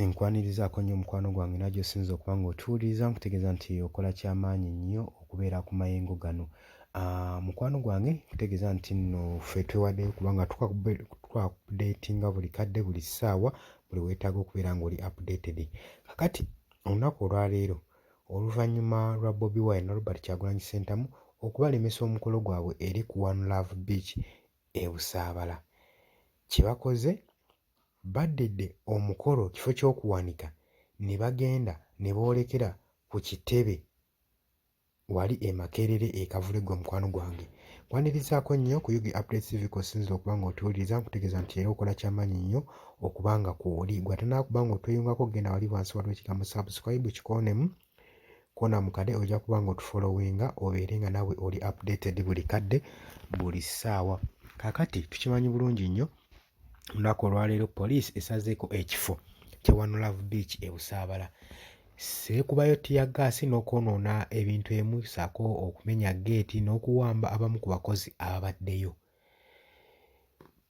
Nkwanirizaako nnyo mukwano gwange era gy'osinza okuba ng'otuwuliriza nkutegeeza nti okola kyamaanyi nnyo okubeera ku mayengo gano. Mukwano gwange nkutegeeza nti nno ffe twewaddeyo kubanga tukapudeetinga buli kadde buli ssaawa buli weetaaga okubeera ng'oli updated. Kakati olunaku olwaleero oluvannyuma lwa Bobi Wine ne Robert Kyagulanyi Ssentamu okubalemesa omukolo gwabwe eri ku One Love Beach e Busaabala, kye bakoze baddidde omukolo kifo ky'okuwanika ne bagenda ne boolekera ku kitebe wali e Makerere e Kavule. Mukwano gwange nkwanirizaako nnyo ku UG Updates TV kw'osinzira okuba ng'otuwuliriza nkutegeeza nti era okola kyamaanyi nnyo okuba nga kw'oli. Gwe ate nakuba ng'otweyungako genda wali wansi waliwo ekigambo subscribe kikoonemu koona mu kadde ojja kuba ng'otufollowinga obeere nga nawe oli updated buli kadde buli ssaawa. Kaakati tukimanyi bulungi nnyo olunaku olwaleero poliisi esazeeko ekifo kya One Love Beach e Busaabala. Seekubayo tiyaggaasi n'okwonoona ebintu emu ssaako okumenya geeti n'okuwamba abamu ku bakozi ababaddeyo.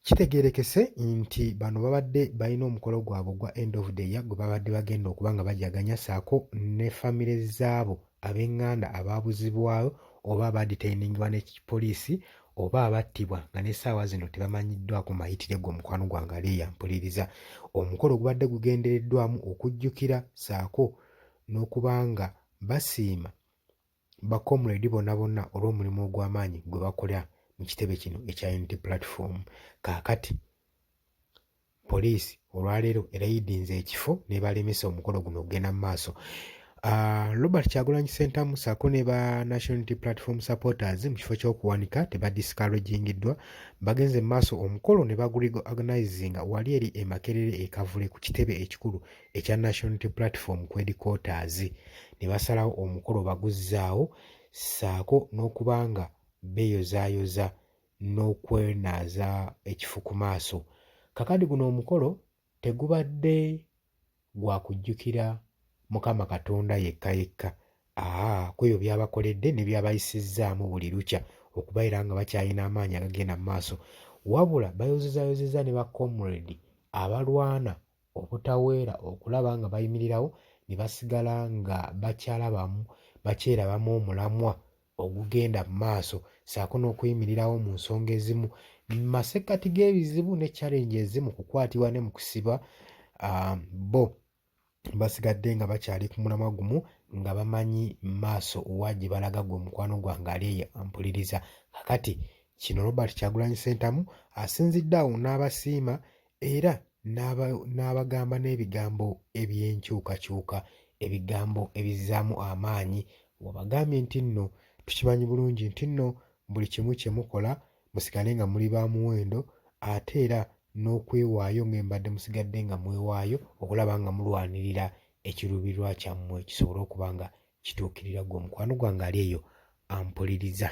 Kitegeerekese nti bano babadde balina omukolo gwabwe ogwa end of the year gwe babadde bagenda okuba nga bajaganya ssaako ne famire zaabo ab'eŋŋanda abaabuzibwayo oba abaaditeiningibwa ne poliisi oba abattibwa nga n'essaawa zino tebamanyiddwako mayitire. Gwe mukwano gwange aliya mpuliriza. Omukolo gubadde gugendereddwamu okujjukira ssaako n'okuba nga basiima bakomredi bonna bonna olw'omulimu ogw'amaanyi gwe bakola mu kitebe kino ekya Unity Platform. Kaakati poliisi olwaleero erayidinze ekifo n'ebalemesa omukolo guno okugenda mu maaso. Robert Kyagulanyi Ssentamu ssaako ne ba National Unity Platform supporters mu kifo ky'okuwanika tebadiscouragingiddwa, bagenze mu maaso omukolo ne baguriganizinga wali eri e Makerere e Kavule ku kitebe ekikulu ekya National Unity Platform ku headquarters. Ne basalawo omukolo baguzzaawo ssaako n'okuba nga beeyozaayoza n'okwenaaza ekifo ku maaso. Kakadi guno omukolo tegubadde gwa kujjukira Mukama Katonda yekka yekka. Kweyo byabakoledde ne byabayisizzaamu buli lukya okubaira nga bakyalina amaanyi agagenda mu maaso, wabula bayozezaayozeza ne bakomredi abalwana obutaweera okulaba nga bayimirirawo ne basigala nga bakyerabamu omulamwa ogugenda mu maaso ssaako n'okuyimirirawo mu nsonga ezimu mu masekkati g'ebizibu ne challenge ezimu kukwatibwa ne mu kusibwa. Bo basigadde nga bakyali ku mulamwa gumu nga bamanyi maaso wa gye balaga. Gwe mukwano gwange aliya ampuliriza. Kakati kino Robert Kyagulanyi Ssentamu asinzidde awo n'abasiima era n'abagamba n'ebigambo eby'enkyukakyuka, ebigambo ebizzaamu amaanyi. Wabagambye nti nno tukimanyi bulungi nti nno buli kimu kye mukola musigale nga muli ba muwendo ate era n'okwewaayo ng'embadde musigadde nga mwewaayo okulaba nga mulwanirira ekiruubirirwa kyammwe kisobole okuba nga kituukirira. Gwe omukwano gwange ali eyo ampuliriza.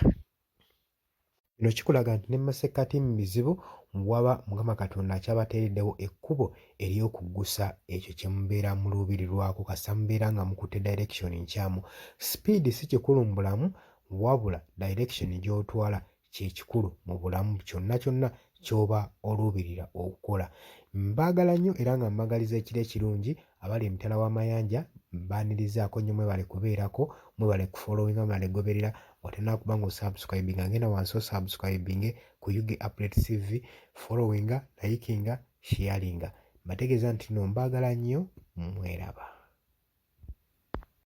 Kino kikulaga nti ne mu masekkati mu bizibu waba Mukama Katonda akyabateereddewo ekkubo ery'okuggusa ekyo kye mubeera muluubirirwako kasita mubeera nga mukutte direction nkyamu. Speed si kikulu mu bulamu wabula direction gy'otwala kye kikulu mu bulamu kyonna kyonna ky'oba oluubirira okukola. Mbaagala nnyo era nga mbagaliza ekiro ekirungi. Abali emitala w'amayanja mbaanirizaako nnyo, mwebale kubeerako, mwebale kufollowinga, mwebale goberera. Watennakuba ng'osubscribinga ngenda wansi osubscribinge ku UG Updates TV, followinga, likinga, sharinga. Mbategeeza nti no mbaagala nnyo, mweraba.